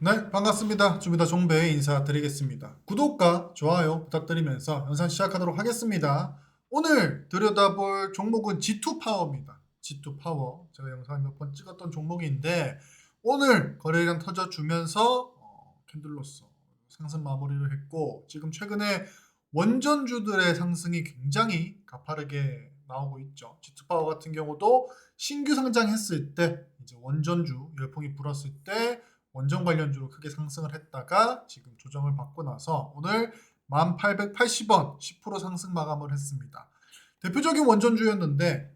네, 반갑습니다. 주비다 종배 인사드리겠습니다. 구독과 좋아요 부탁드리면서 영상 시작하도록 하겠습니다. 오늘 들여다볼 종목은 G2파워입니다. G2파워. 제가 영상 몇 번 찍었던 종목인데 오늘 거래량 터져주면서 캔들로서 상승 마무리를 했고 지금 최근에 원전주들의 상승이 굉장히 가파르게 나오고 있죠. G2파워 같은 경우도 신규 상장했을 때 이제 원전주 열풍이 불었을 때 원전 관련주로 크게 상승을 했다가 지금 조정을 받고 나서 오늘 1880원 10% 상승 마감을 했습니다. 대표적인 원전주였는데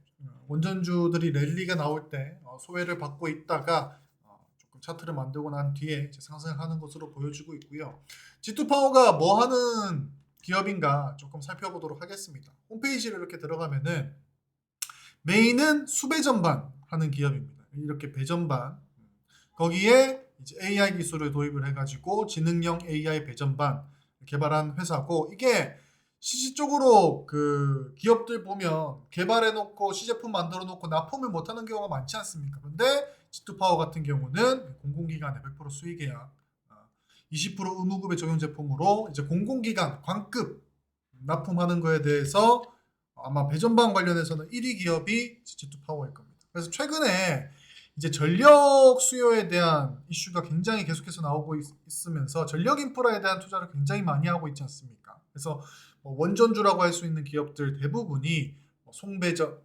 원전주들이 랠리가 나올 때 소외를 받고 있다가 조금 차트를 만들고 난 뒤에 이제 상승하는 것으로 보여지고 있고요. G2파워가 뭐 하는 기업인가 조금 살펴보도록 하겠습니다. 홈페이지를 이렇게 들어가면은 메인은 수배전반 하는 기업입니다. 이렇게 배전반 거기에 이제 AI 기술을 도입을 해가지고 지능형 AI 배전반 개발한 회사고 이게 실질적으로 그 기업들 보면 개발해놓고 시제품 만들어놓고 납품을 못하는 경우가 많지 않습니까? 근데 G2파워 같은 경우는 공공기관의 100% 수익계약 20% 의무급의 적용 제품으로 이제 공공기관 광급 납품하는 거에 대해서 아마 배전반 관련해서는 1위 기업이 G2파워일 겁니다. 그래서 최근에 이제 전력 수요에 대한 이슈가 굉장히 계속해서 나오고 있으면서 전력 인프라에 대한 투자를 굉장히 많이 하고 있지 않습니까? 그래서 원전주라고 할 수 있는 기업들 대부분이 송배전,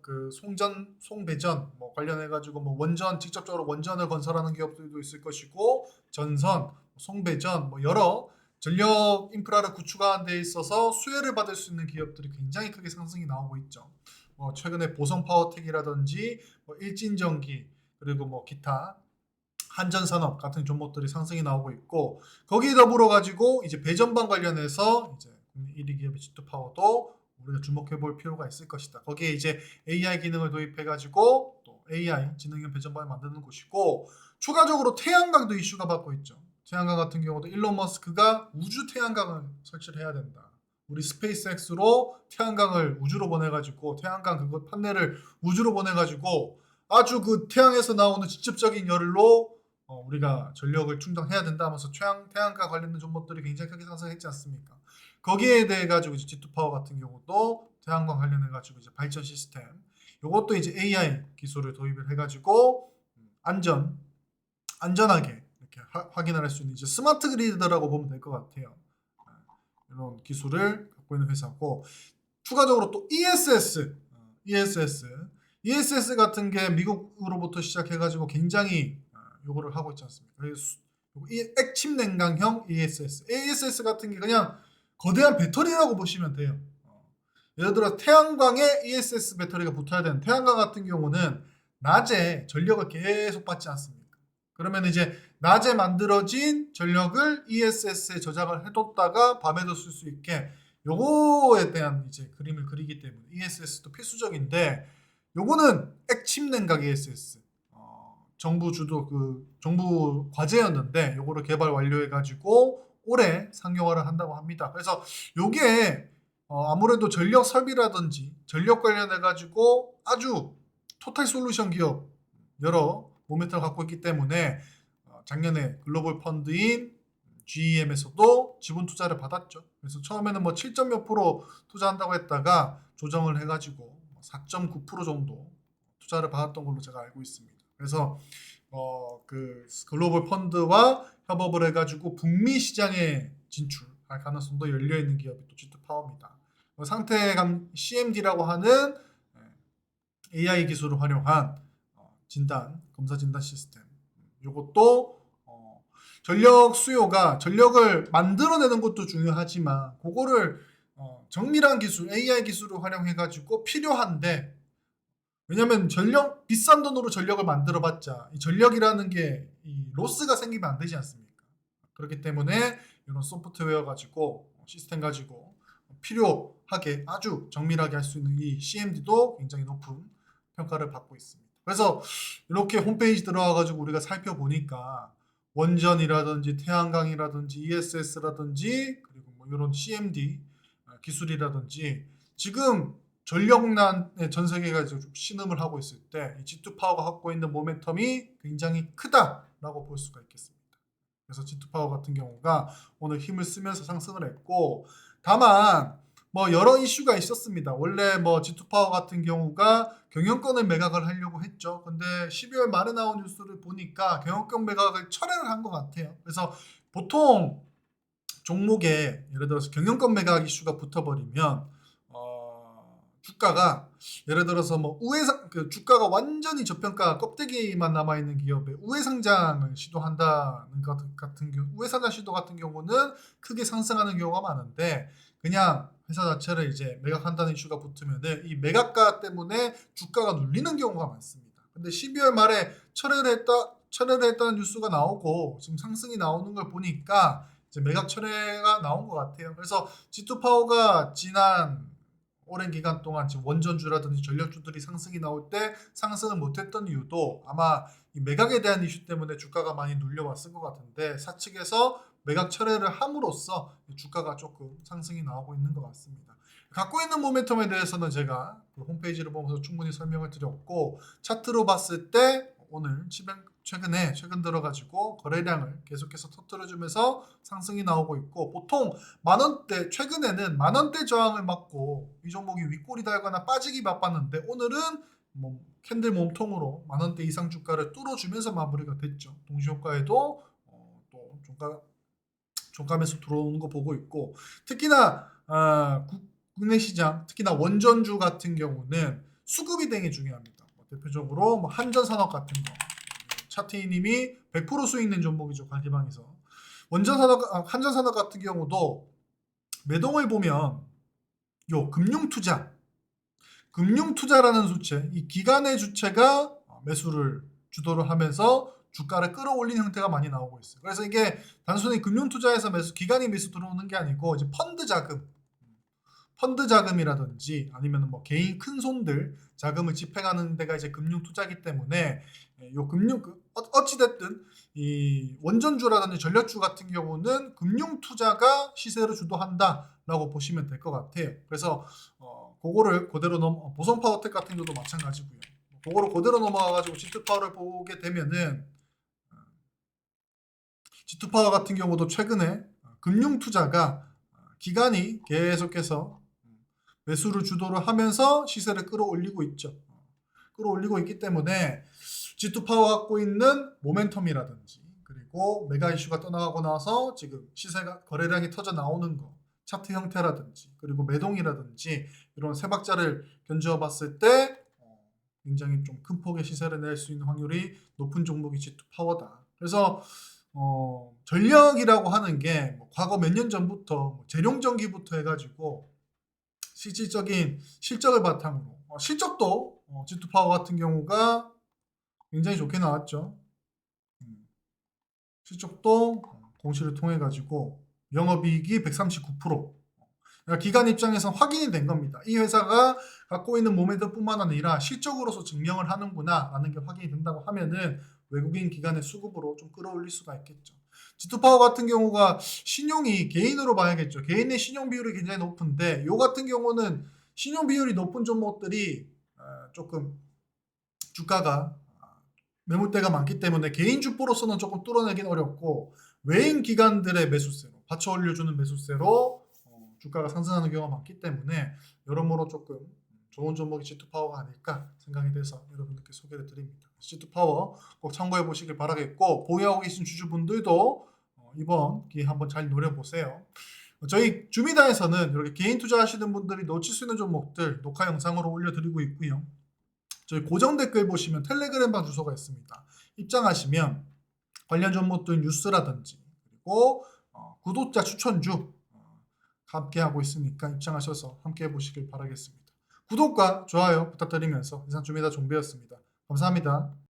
송배전 관련해가지고 원전 직접적으로 원전을 건설하는 기업들도 있을 것이고 전선, 송배전 여러 전력 인프라를 구축하는 데 있어서 수혜를 받을 수 있는 기업들이 굉장히 크게 상승이 나오고 있죠. 최근에 보성파워텍이라든지 일진전기 그리고 기타 한전산업 같은 종목들이 상승이 나오고 있고 거기에 더불어 가지고 이제 배전반 관련해서 이제 국내 1위 기업의 G2파워도 우리가 주목해 볼 필요가 있을 것이다. 거기에 이제 AI 기능을 도입해 가지고 또 AI 지능형 배전반을 만드는 곳이고 추가적으로 태양광도 이슈가 받고 있죠. 태양광 같은 경우도 일론 머스크가 우주 태양광을 설치를 해야 된다. 우리 스페이스X로 태양광을 우주로 보내가지고 태양광 그거 판넬을 우주로 보내가지고 아주 그 태양에서 나오는 직접적인 열로 우리가 전력을 충전해야 된다 하면서 태양광 관련된 종목들이 굉장히 크게 상승했지 않습니까? 거기에 대해 가지고 이제 G2파워 같은 경우도 태양광 관련해 가지고 이제 발전 시스템 요것도 이제 AI 기술을 도입을 해 가지고 안전하게 이렇게 확인을 할 수 있는 이제 스마트 그리드라고 보면 될 것 같아요. 이런 기술을 갖고 있는 회사고 추가적으로 또 ESS 같은 게 미국으로부터 시작해가지고 굉장히 요거를 하고 있지 않습니까? 액침 냉각형 ESS 같은 게 그냥 거대한 배터리라고 보시면 돼요. 예를 들어 태양광에 ESS 배터리가 붙어야 되는 태양광 같은 경우는 낮에 전력을 계속 받지 않습니까? 그러면 이제 낮에 만들어진 전력을 ESS에 저장을 해뒀다가 밤에도 쓸 수 있게 요거에 대한 이제 그림을 그리기 때문에 ESS도 필수적인데 요거는 액침 냉각 ESS 정부 주도 정부 과제였는데 요거를 개발 완료해 가지고 올해 상용화를 한다고 합니다. 그래서 요게 아무래도 전력 설비라든지 전력 관련해 가지고 아주 토탈 솔루션 기업 여러 모멘텀을 갖고 있기 때문에 작년에 글로벌 펀드인 GEM에서도 지분 투자를 받았죠. 그래서 처음에는 7점 몇 프로 투자한다고 했다가 조정을 해가지고 4.9% 정도 투자를 받았던 걸로 제가 알고 있습니다. 그래서 그 글로벌 펀드와 협업을 해가지고 북미 시장에 진출할 가능성도 열려 있는 기업이 또 G2파워입니다. 상태감 CMD라고 하는 AI 기술을 활용한 검사 진단 시스템. 이것도 전력 수요가 전력을 만들어내는 것도 중요하지만 그거를 정밀한 기술, AI 기술을 활용해가지고 필요한데 왜냐하면 비싼 돈으로 전력을 만들어봤자 이 전력이라는 게 이 로스가 생기면 안 되지 않습니까? 그렇기 때문에 이런 소프트웨어 가지고 시스템 가지고 필요하게 아주 정밀하게 할 수 있는 이 CMD도 굉장히 높은 평가를 받고 있습니다. 그래서 이렇게 홈페이지 들어와가지고 우리가 살펴보니까 원전이라든지 태양광이라든지 ESS라든지 그리고 이런 CMD 기술이라든지 지금 전력난에 전 세계가 좀 신음을 하고 있을 때 이 G2파워가 갖고 있는 모멘텀이 굉장히 크다라고 볼 수가 있겠습니다. 그래서 G2파워 같은 경우가 오늘 힘을 쓰면서 상승을 했고, 다만 뭐 여러 이슈가 있었습니다. 원래 뭐 G2파워 같은 경우가 경영권을 매각을 하려고 했죠. 근데 12월 말에 나온 뉴스를 보니까 경영권 매각을 철회를 한 것 같아요. 그래서 보통 종목에 예를 들어서 경영권 매각 이슈가 붙어버리면 주가가 예를 들어서 뭐 주가가 완전히 저평가 껍데기만 남아 있는 기업에 우회 상장을 시도한다는 것 같은 경우, 우회 상장 시도 같은 경우는 크게 상승하는 경우가 많은데, 그냥 회사 자체를 이제 매각한다는 이슈가 붙으면은 이 매각가 때문에 주가가 눌리는 경우가 많습니다. 근데 12월 말에 철회를 했다는 뉴스가 나오고 지금 상승이 나오는 걸 보니까 이제 매각 철회가 나온 것 같아요. 그래서 G2파워가 지난 오랜 기간 동안 지금 원전주라든지 전력주들이 상승이 나올 때 상승을 못했던 이유도 아마 이 매각에 대한 이슈 때문에 주가가 많이 눌려왔을 것 같은데, 사측에서 매각 철회를 함으로써 주가가 조금 상승이 나오고 있는 것 같습니다. 갖고 있는 모멘텀에 대해서는 제가 그 홈페이지를 보면서 충분히 설명을 드렸고, 차트로 봤을 때 오늘 최근 들어가지고 거래량을 계속해서 터뜨려주면서 상승이 나오고 있고, 보통 만원대, 최근에는 만원대 저항을 맞고 이 종목이 윗골이 달거나 빠지기 바빴는데, 오늘은 뭐 캔들 몸통으로 만원대 이상 주가를 뚫어주면서 마무리가 됐죠. 동시효과에도 또 종가 매수 들어오는 거 보고 있고, 특히나 국내 시장, 특히나 원전주 같은 경우는 수급이 되게 중요합니다. 대표적으로 뭐 한전산업 같은 거, 차트이님이 100% 수익 낸 종목이죠, 관리방에서. 한전산업 같은 경우도 매동을 보면 요 금융투자라는 주체, 이 기관의 주체가 매수를 주도를 하면서 주가를 끌어올리는 형태가 많이 나오고 있어요. 그래서 이게 단순히 금융투자에서 기관이 매수 들어오는 게 아니고 이제 펀드 자금이라든지 아니면 뭐 개인 큰 손들 자금을 집행하는 데가 이제 금융 투자기 때문에, 요 어찌 됐든 이 원전주라든지 전력주 같은 경우는 금융 투자가 시세를 주도한다라고 보시면 될 것 같아요. 그래서 그거를 그대로 보성 파워텍 같은 경우도 마찬가지고요. 그거를 그대로 넘어가가지고 G2파워를 보게 되면은, G2파워 같은 경우도 최근에 금융 투자가 기관이 계속해서 매수를 주도를 하면서 시세를 끌어올리고 있죠. 끌어올리고 있기 때문에 G2파워 갖고 있는 모멘텀이라든지, 그리고 메가 이슈가 떠나가고 나서 지금 시세가 거래량이 터져 나오는 거, 차트 형태라든지, 그리고 매동이라든지 이런 세 박자를 견주어 봤을 때 굉장히 좀 큰 폭의 시세를 낼 수 있는 확률이 높은 종목이 G2파워다. 그래서 전력이라고 하는 게 뭐 과거 몇 년 전부터 뭐 재룡전기부터 해가지고 실질적인 실적을 바탕으로 실적도 G2파워 같은 경우가 굉장히 좋게 나왔죠. 실적도 공시를 통해 가지고 영업이익이 139%. 그러니까 기관 입장에서 확인이 된 겁니다. 이 회사가 갖고 있는 모멘텀뿐만 아니라 실적으로서 증명을 하는구나라는 게 확인이 된다고 하면은 외국인 기관의 수급으로 좀 끌어올릴 수가 있겠죠. G2파워 같은 경우가 신용이 개인으로 봐야겠죠. 개인의 신용 비율이 굉장히 높은데, 요 같은 경우는 신용 비율이 높은 종목들이 조금 주가가 매물대가 많기 때문에 개인 주포로서는 조금 뚫어내긴 어렵고, 외인 기관들의 매수세로 받쳐 올려주는 매수세로 주가가 상승하는 경우가 많기 때문에 여러모로 조금 좋은 종목이 G2파워가 아닐까 생각이 돼서 여러분들께 소개를 드립니다. G2파워 꼭 참고해 보시길 바라겠고, 보유하고 계신 주주분들도 이번 기회 한번 잘 노려보세요. 저희 주미다에서는 이렇게 개인 투자하시는 분들이 놓칠 수 있는 종목들 녹화 영상으로 올려드리고 있고요. 저희 고정 댓글 보시면 텔레그램방 주소가 있습니다. 입장하시면 관련 종목들 뉴스라든지, 그리고 구독자 추천주 함께 하고 있으니까 입장하셔서 함께 해보시길 바라겠습니다. 구독과 좋아요 부탁드리면서 이상 주미다 종배였습니다. 감사합니다.